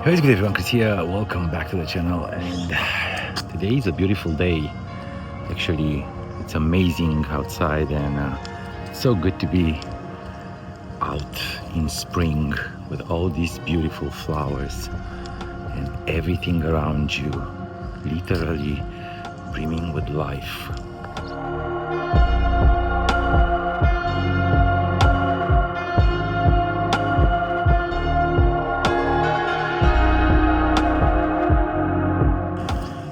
Hey, it's good everyone, Chris here. Welcome back to the channel. And today is a beautiful day. Actually, it's amazing outside, and it's so good to be out in spring with all these beautiful flowers and everything around you, literally brimming with life.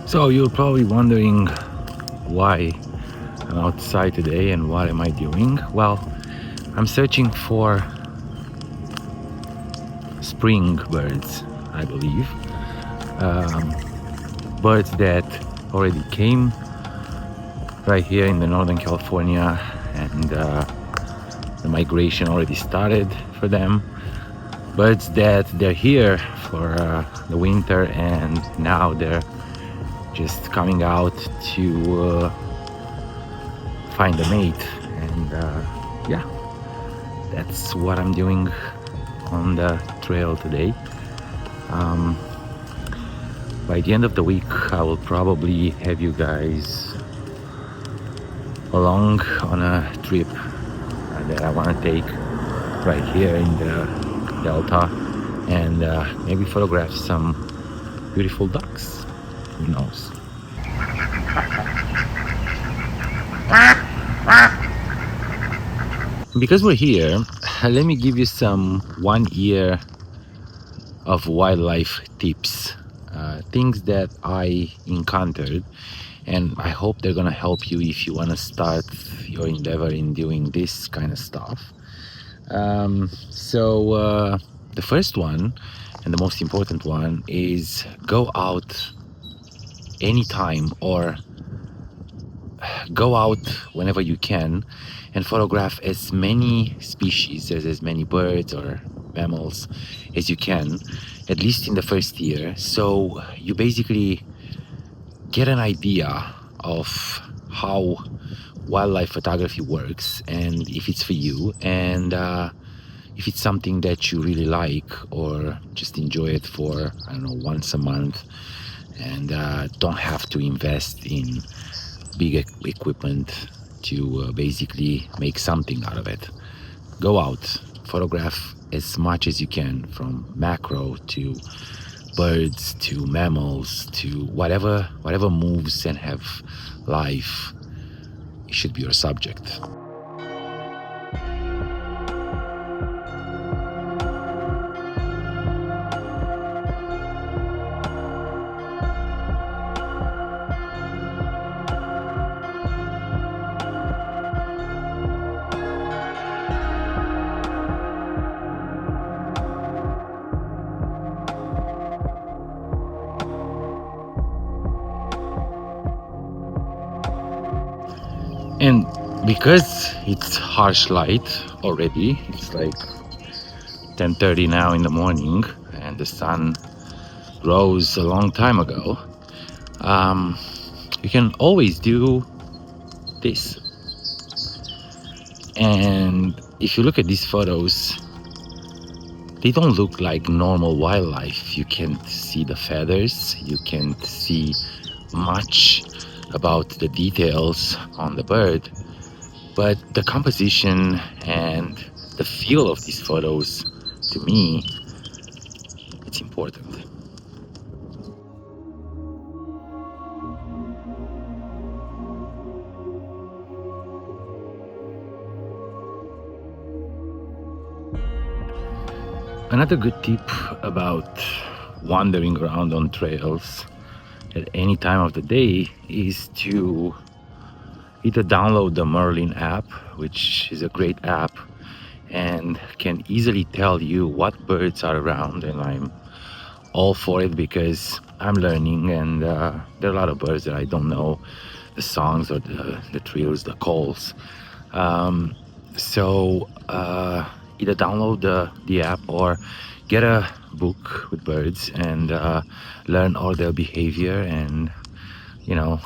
So you're probably wondering why I'm outside today and what am I doing? Well, I'm searching for spring birds, I believe. Birds that already came right here in the Northern California, and the migration already started for them. Birds that they're here for the winter, and now they're just coming out to find a mate. And yeah, that's what I'm doing on the trail today. By the end of the week, I will probably have you guys along on a trip that I want to take right here in the Delta, and maybe photograph some beautiful ducks. Who knows? Because we're here, let me give you some 1 year of wildlife tips, things that I encountered, and I hope they're gonna help you if you want to start your endeavor in doing this kind of stuff. So the first one and the most important one is go out anytime, or go out whenever you can and photograph as many species, as many birds or mammals as you can, at least in the first year. So you basically get an idea of how wildlife photography works, and if it's for you, and if it's something that you really like, or just enjoy it for, I don't know, once a month, and don't have to invest in big equipment to basically make something out of it. Go out, photograph as much as you can, from macro to birds to mammals to whatever moves and have life. It should be your subject. And because it's harsh light already, it's like 10:30 now in the morning, and the sun rose a long time ago, you can always do this. And if you look at these photos, they don't look like normal wildlife. You can't see the feathers, you can't see much about the details on the bird, but the composition and the feel of these photos, to me, it's important. Another good tip about wandering around on trails at any time of the day is to either download the Merlin app, which is a great app and can easily tell you what birds are around, and I'm all for it because I'm learning, and there are a lot of birds that I don't know the songs or the trills, the calls. So either download the app or get a book with birds and learn all their behavior. And you know,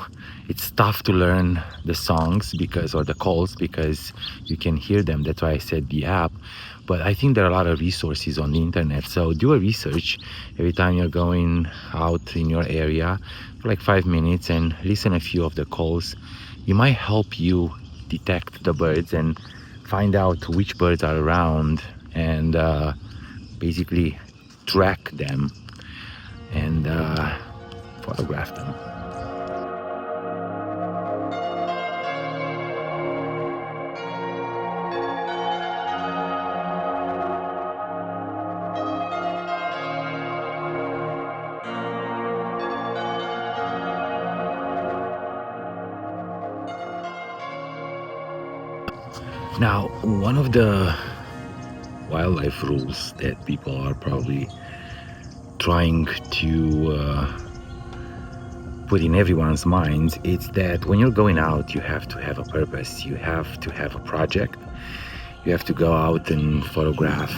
it's tough to learn the songs because, or the calls, because you can hear them. That's why I said the app. but I think there are a lot of resources on the internet. So do a research every time you're going out in your area for like 5 minutes and listen a few of the calls. It might help you detect the birds and find out which birds are around, and basically track them and photograph them. Now, one of the wildlife rules that people are probably trying to put in everyone's minds is that when you're going out, you have to have a purpose, you have to have a project, you have to go out and photograph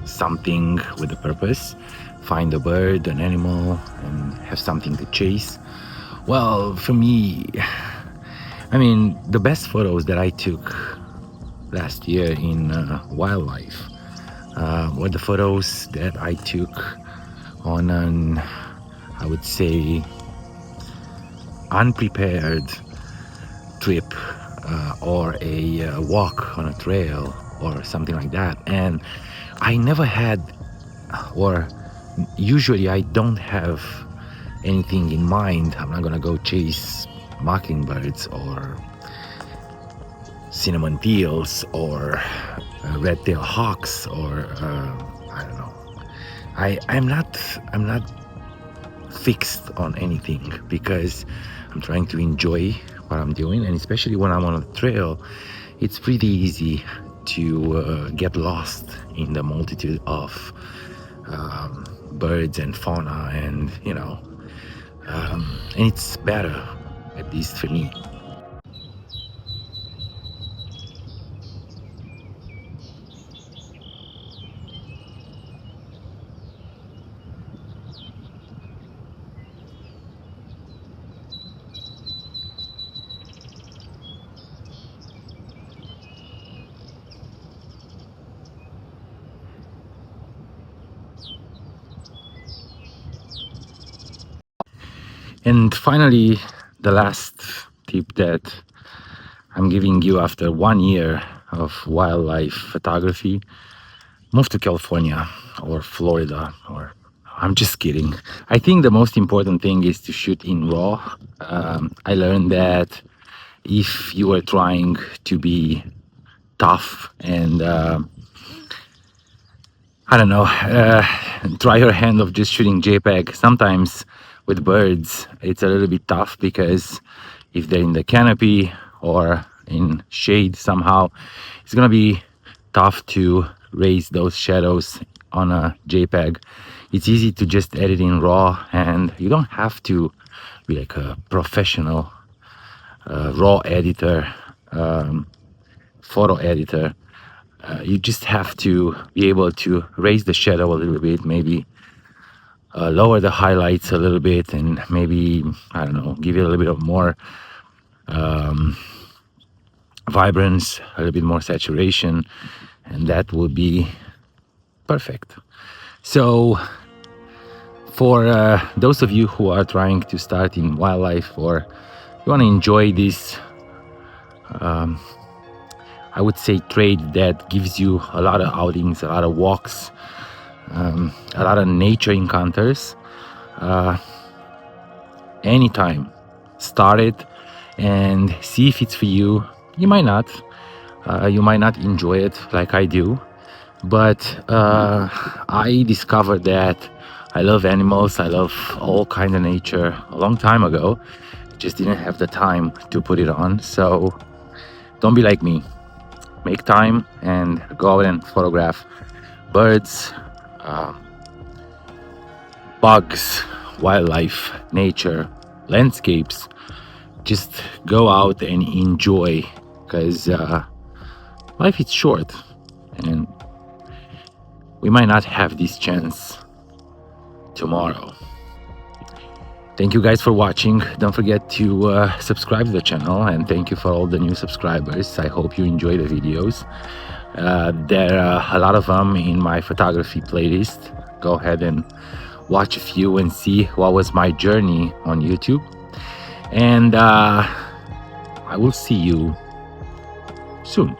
something with a purpose, find a bird, an animal, and have something to chase. Well, for me, I mean, the best photos that I took last year in wildlife were the photos that I took on an, I would say, unprepared trip or a walk on a trail or something like that. And I never had, or usually I don't have anything in mind. I'm not gonna go chase mockingbirds or cinnamon teals or red-tailed hawks or I don't know. I'm not fixed on anything because I'm trying to enjoy what I'm doing, and especially when I'm on a trail, it's pretty easy to get lost in the multitude of birds and fauna, and and it's better, at least for me. And finally, the last tip that I'm giving you after 1 year of wildlife photography: move to California or Florida, or I'm just kidding. I think the most important thing is to shoot in RAW. I learned that if you are trying to be tough and I don't know, try your hand of just shooting JPEG. Sometimes with birds, it's a little bit tough because if they're in the canopy or in shade somehow, it's gonna be tough to raise those shadows on a JPEG. It's easy to just edit in RAW, and you don't have to be like a professional RAW editor, photo editor. You just have to be able to raise the shadow a little bit, maybe lower the highlights a little bit, and maybe, I don't know, give it a little bit of more vibrance, a little bit more saturation, and that will be perfect. So for those of you who are trying to start in wildlife, or you want to enjoy this, I would say, trade that gives you a lot of outings, a lot of walks, a lot of nature encounters, anytime, start it and see if it's for you. You might not. You might not enjoy it like I do, but I discovered that I love animals. I love all kinds of nature a long time ago. Just didn't have the time to put it on. So don't be like me. Make time and go out and photograph birds, bugs, wildlife, nature, landscapes. Just go out and enjoy, because life is short and we might not have this chance tomorrow. Thank you guys for watching. Don't forget to subscribe to the channel, and thank you for all the new subscribers. I hope you enjoy the videos. There are a lot of them in my photography playlist. Go ahead and watch a few and see what was my journey on YouTube. And I will see you soon.